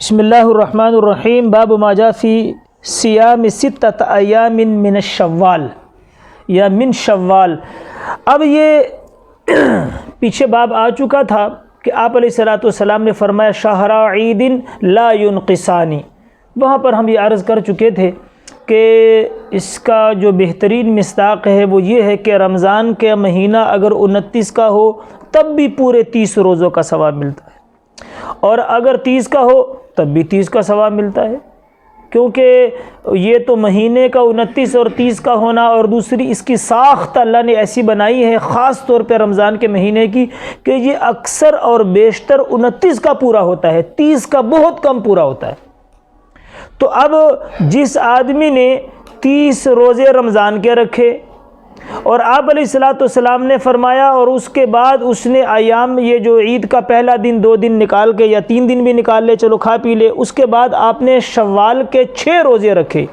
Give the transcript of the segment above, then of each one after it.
بسم اللہ الرحمن الرحیم باب ما جاء فی صیام ستۃ ایام من الشوال یا من شوال۔ اب یہ پیچھے باب آ چکا تھا کہ آپ علیہ الصلوۃ والسلام نے فرمایا شہر عید لا ينقصان۔ وہاں پر ہم یہ عرض کر چکے تھے کہ اس کا جو بہترین مصداق ہے وہ یہ ہے کہ رمضان کے مہینہ اگر 29 کا ہو تب بھی پورے 30 روزوں کا ثواب ملتا ہے، اور اگر 30 کا ہو تب بھی 30 کا ثواب ملتا ہے، کیونکہ یہ تو مہینے کا 29 اور 30 کا ہونا، اور دوسری اس کی ساخت اللہ نے ایسی بنائی ہے خاص طور پہ رمضان کے مہینے کی کہ یہ اکثر اور بیشتر 29 کا پورا ہوتا ہے، 30 کا بہت کم پورا ہوتا ہے۔ تو اب جس آدمی نے 30 روزے رمضان کے رکھے اور آپ علیہ الصلوۃ والسلام نے فرمایا، اور اس کے بعد اس نے ایام یہ جو عید کا پہلا دن 2 دن نکال کے یا 3 دن بھی نکال لے، چلو کھا پی لے، اس کے بعد آپ نے شوال کے 6 روزے رکھے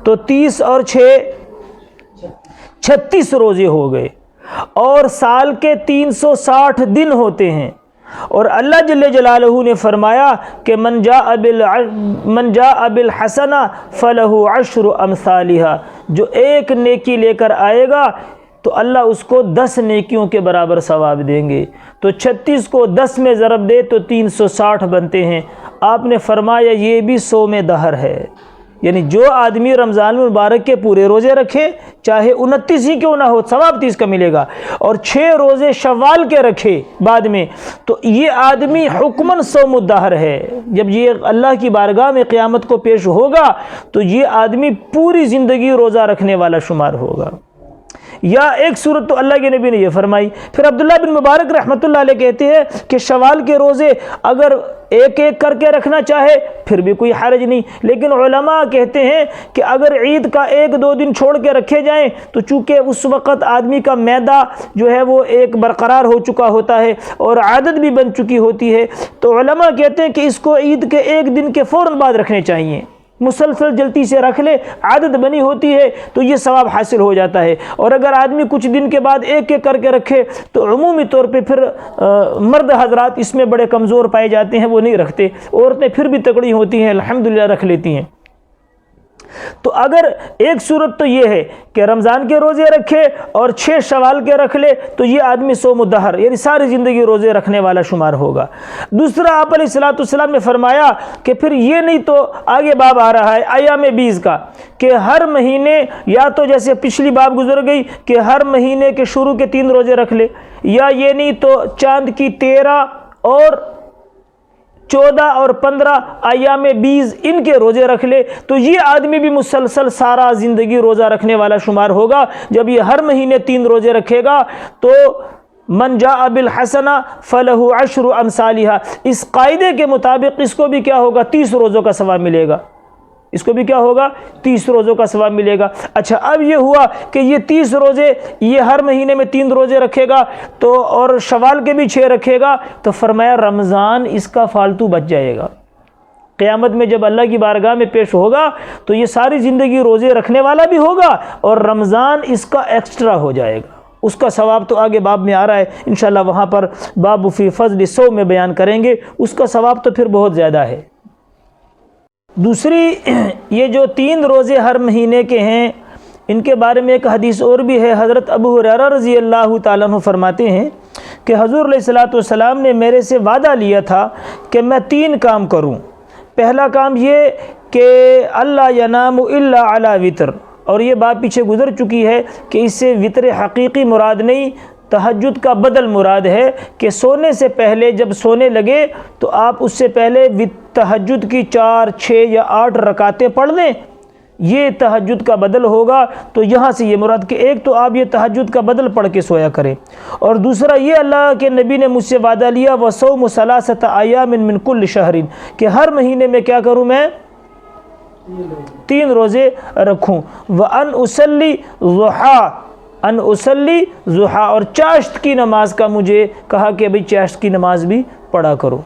تو 30 اور 6 36 روزے ہو گئے، اور سال کے 360 دن ہوتے ہیں، اور اللہ جل جلالہ نے فرمایا کہ من جاء بالحسنہ فلہ 10 امثالھا، جو ایک نیکی لے کر آئے گا تو اللہ اس کو 10 نیکیوں کے برابر ثواب دیں گے۔ تو 36 کو 10 میں ضرب دے تو 360 بنتے ہیں۔ آپ نے فرمایا یہ بھی 100 میں دہر ہے، یعنی جو آدمی رمضان المبارک کے پورے روزے رکھے چاہے 29 ہی کیوں نہ ہو ثواب 30 کا ملے گا، اور 6 روزے شوال کے رکھے بعد میں تو یہ آدمی حکماً 100 مدہر ہے۔ جب یہ اللہ کی بارگاہ میں قیامت کو پیش ہوگا تو یہ آدمی پوری زندگی روزہ رکھنے والا شمار ہوگا۔ یا ایک صورت تو اللہ کے نبی نے یہ فرمائی۔ پھر عبداللہ بن مبارک رحمۃ اللہ علیہ کہتے ہیں کہ شوال کے روزے اگر ایک ایک کر کے رکھنا چاہے پھر بھی کوئی حرج نہیں، لیکن علماء کہتے ہیں کہ اگر عید کا 1-2 دن چھوڑ کے رکھے جائیں تو چونکہ اس وقت آدمی کا معدہ جو ہے وہ ایک برقرار ہو چکا ہوتا ہے اور عادت بھی بن چکی ہوتی ہے، تو علماء کہتے ہیں کہ اس کو عید کے 1 دن کے فوراً بعد رکھنے چاہیے، مسلسل جلدی سے رکھ لے، عادت بنی ہوتی ہے تو یہ ثواب حاصل ہو جاتا ہے۔ اور اگر آدمی کچھ دن کے بعد ایک ایک کر کے رکھے تو عمومی طور پہ پھر مرد حضرات اس میں بڑے کمزور پائے جاتے ہیں، وہ نہیں رکھتے، عورتیں پھر بھی تکڑی ہوتی ہیں الحمدللہ رکھ لیتی ہیں۔ تو اگر ایک صورت تو یہ ہے کہ رمضان کے روزے رکھے اور 6 شوال کے رکھ لے تو یہ آدمی 100 مدہر یعنی ساری زندگی روزے رکھنے والا شمار ہوگا۔ دوسرا آپ علیہ الصلوۃ والسلام نے فرمایا کہ پھر یہ نہیں تو آگے باب آ رہا ہے ایام 20 کا کہ ہر مہینے یا تو جیسے پچھلی باب گزر گئی کہ ہر مہینے کے شروع کے 3 روزے رکھ لے، یا یہ نہیں تو چاند کی 13 اور 14 اور 15 ایام 20 ان کے روزے رکھ لے، تو یہ آدمی بھی مسلسل سارا زندگی روزہ رکھنے والا شمار ہوگا۔ جب یہ ہر مہینے 3 روزے رکھے گا تو من جاء بالحسنہ فلہ 10 امثالھا، اس قاعدے کے مطابق اس کو بھی کیا ہوگا 30 روزوں کا ثواب ملے گا، اس کو بھی کیا ہوگا 30 روزوں کا ثواب ملے گا۔ اچھا اب یہ ہوا کہ یہ 30 روزے یہ ہر مہینے میں 3 روزے رکھے گا تو اور شوال کے بھی 6 رکھے گا، تو فرمایا رمضان اس کا فالتو بچ جائے گا۔ قیامت میں جب اللہ کی بارگاہ میں پیش ہوگا تو یہ ساری زندگی روزے رکھنے والا بھی ہوگا اور رمضان اس کا ایکسٹرا ہو جائے گا۔ اس کا ثواب تو آگے باب میں آ رہا ہے انشاءاللہ، وہاں پر باب فی فضل 100 میں بیان کریں گے، اس کا ثواب تو پھر بہت زیادہ ہے۔ دوسری یہ جو 3 روزے ہر مہینے کے ہیں ان کے بارے میں ایک حدیث اور بھی ہے۔ حضرت ابو ہریرہ رضی اللہ تعالیٰ عنہ فرماتے ہیں کہ حضور علیہ الصلوۃ والسلام نے میرے سے وعدہ لیا تھا کہ میں 3 کام کروں۔ پہلا کام یہ کہ اللہ ینام الا علی وتر، اور یہ بات پیچھے گزر چکی ہے کہ اس سے وتر حقیقی مراد نہیں، تہجد کا بدل مراد ہے کہ سونے سے پہلے جب سونے لگے تو آپ اس سے پہلے تہجد کی 4، 6 یا 8 رکعتیں پڑھ لیں، یہ تہجد کا بدل ہوگا۔ تو یہاں سے یہ مراد کہ ایک تو آپ یہ تہجد کا بدل پڑھ کے سویا کریں، اور دوسرا یہ اللہ کے نبی نے مجھ سے وعدہ لیا وصوم 3 ایام من کل شہر، کہ ہر مہینے میں کیا کروں میں 3 روزے رکھوں، وان اصلی ضحیٰ، اور چاشت کی نماز کا مجھے کہا کہ بھئی چاشت کی نماز بھی پڑھا کرو۔